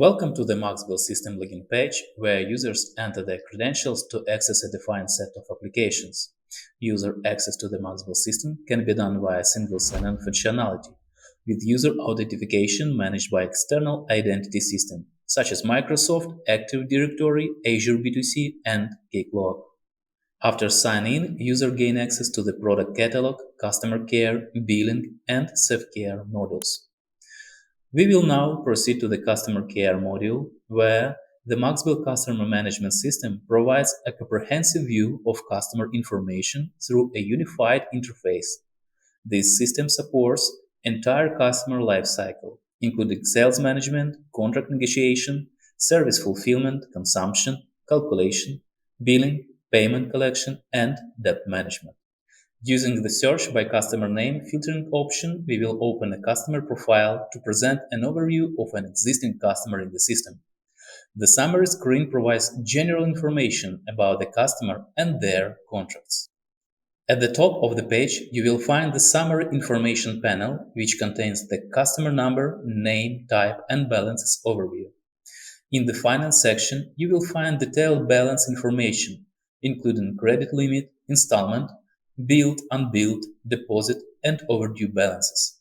Welcome to the MaxBill system login page, where users enter their credentials to access a defined set of applications. User access to the MaxBill system can be done via single sign-on functionality, with user authentication managed by external identity system, such as Microsoft, Active Directory, Azure B2C, and Cakewalk. After sign-in, user gain access to the product catalog, customer care, billing, and self-care modules. We will now proceed to the customer care module, where the MaxBill Customer Management System provides a comprehensive view of customer information through a unified interface. This system supports entire customer lifecycle, including sales management, contract negotiation, service fulfillment, consumption, calculation, billing, payment collection, and debt management. Using the search by customer name filtering option, we will open a customer profile to present an overview of an existing customer in the system. The summary screen provides general information about the customer and their contracts. At the top of the page, you will find the summary information panel, which contains the customer number, name, type, and balances overview. In the finance section, you will find detailed balance information, including credit limit, installment, billed, unbilled, deposit, and overdue balances.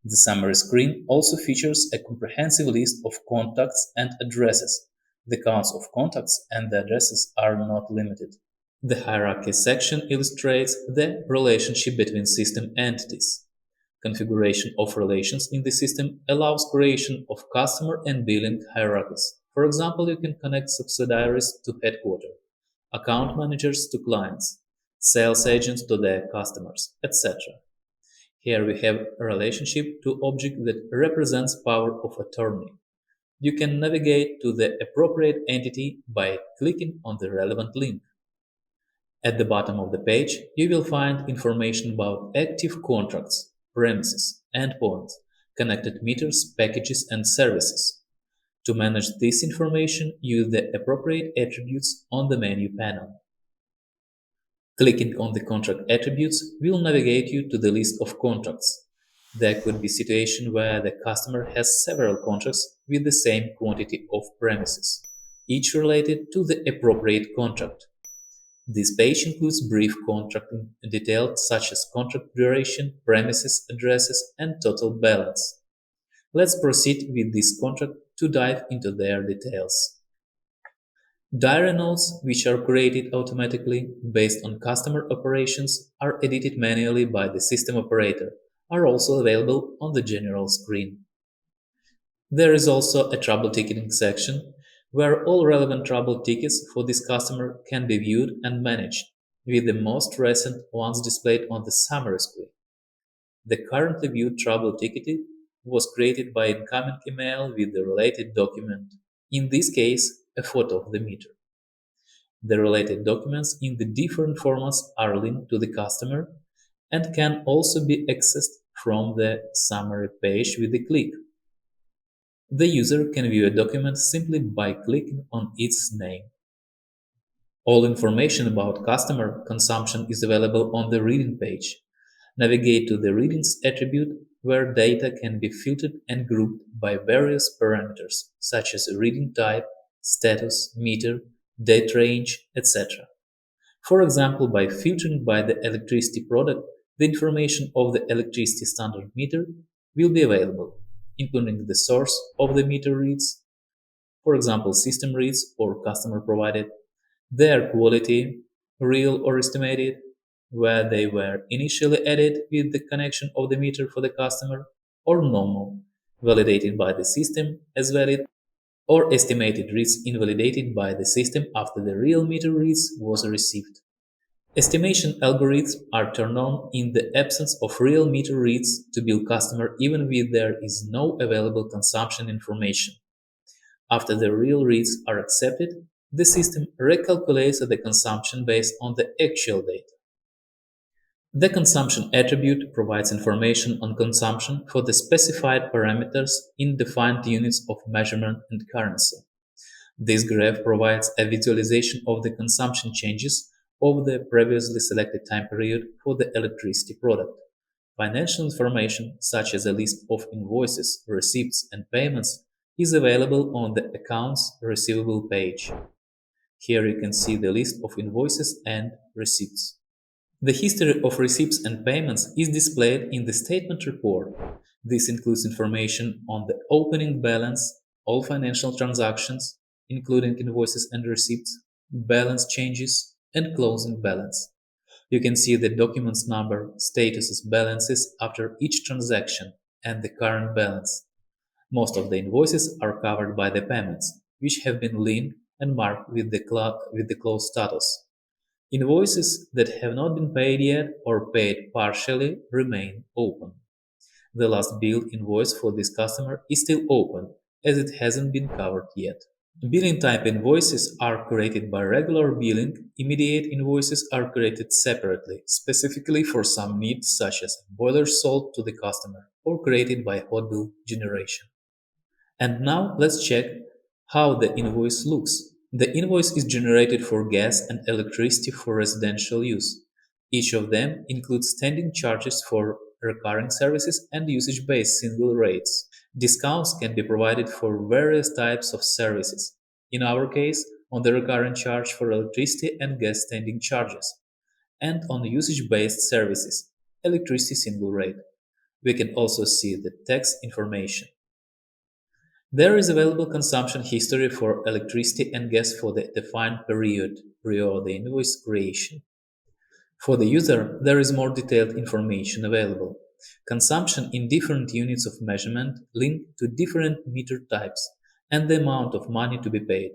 The summary screen also features a comprehensive list of contacts and addresses. The counts of contacts and the addresses are not limited. The Hierarchies section illustrates the relationship between system entities. Configuration of relations in the system allows creation of customer and billing hierarchies. For example, you can connect subsidiaries to headquarters, account managers to clients, sales agents to their customers, etc. Here we have a relationship to object that represents power of attorney. You can navigate to the appropriate entity by clicking on the relevant link. At the bottom of the page, you will find information about active contracts, premises, endpoints, connected meters, packages, and services. To manage this information, use the appropriate attributes on the menu panel. Clicking on the contract attributes will navigate you to the list of contracts. There could be a situation where the customer has several contracts with the same quantity of premises, each related to the appropriate contract. This page includes brief contracting details such as contract duration, premises addresses, and total balance. Let's proceed with this contract to dive into their details. Diary notes, which are created automatically based on customer operations, are edited manually by the system operator, are also available on the general screen. There is also a trouble ticketing section, where all relevant trouble tickets for this customer can be viewed and managed, with the most recent ones displayed on the summary screen. The currently viewed trouble ticket was created by incoming email with the related document, in this case, a photo of the meter. The related documents in the different formats are linked to the customer and can also be accessed from the summary page with a click. The user can view a document simply by clicking on its name. All information about customer consumption is available on the reading page. Navigate to the readings attribute, where data can be filtered and grouped by various parameters such as reading type, status, meter, date range, etc. For example, by filtering by the electricity product, the information of the electricity standard meter will be available, including the source of the meter reads, for example, system reads or customer provided, their quality, real or estimated, where they were initially added with the connection of the meter for the customer, or normal, validated by the system as valid, or estimated reads invalidated by the system after the real meter reads was received. Estimation algorithms are turned on in the absence of real meter reads to bill customer even when there is no available consumption information. After the real reads are accepted, the system recalculates the consumption based on the actual data. The consumption attribute provides information on consumption for the specified parameters in defined units of measurement and currency. This graph provides a visualization of the consumption changes over the previously selected time period for the electricity product. Financial information, such as a list of invoices, receipts, and payments, is available on the Accounts Receivable page. Here you can see the list of invoices and receipts. The history of receipts and payments is displayed in the statement report. This includes information on the opening balance, all financial transactions, including invoices and receipts, balance changes, and closing balance. You can see the documents number, statuses, balances after each transaction, and the current balance. Most of the invoices are covered by the payments, which have been linked and marked with the closed status. Invoices that have not been paid yet or paid partially remain open. The last billed invoice for this customer is still open as it hasn't been covered yet. Billing type invoices are created by regular billing. Immediate invoices are created separately, specifically for some needs such as boilers sold to the customer or created by hot bill generation. And now let's check how the invoice looks. The invoice is generated for gas and electricity for residential use. Each of them includes standing charges for recurring services and usage-based single rates. Discounts can be provided for various types of services. In our case, on the recurring charge for electricity and gas standing charges, and on usage-based services, electricity single rate. We can also see the tax information. There is available consumption history for electricity and gas for the defined period prior to the invoice creation. For the user, there is more detailed information available. Consumption in different units of measurement linked to different meter types and the amount of money to be paid.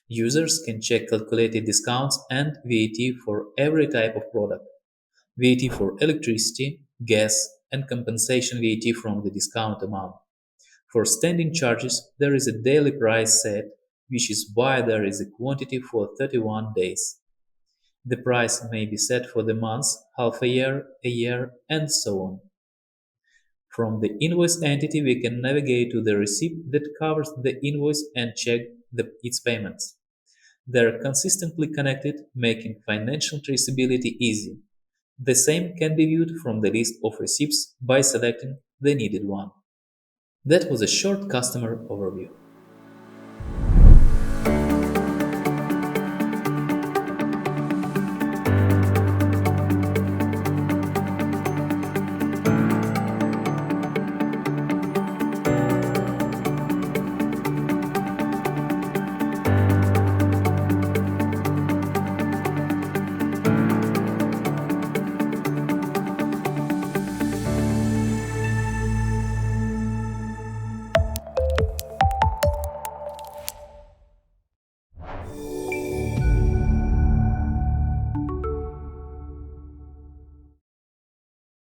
Users can check calculated discounts and VAT for every type of product. VAT for electricity, gas, and compensation VAT from the discount amount. For standing charges, there is a daily price set, which is why there is a quantity for 31 days. The price may be set for the months, half a year, and so on. From the invoice entity, we can navigate to the receipt that covers the invoice and check its payments. They are consistently connected, making financial traceability easy. The same can be viewed from the list of receipts by selecting the needed one. That was a short customer overview.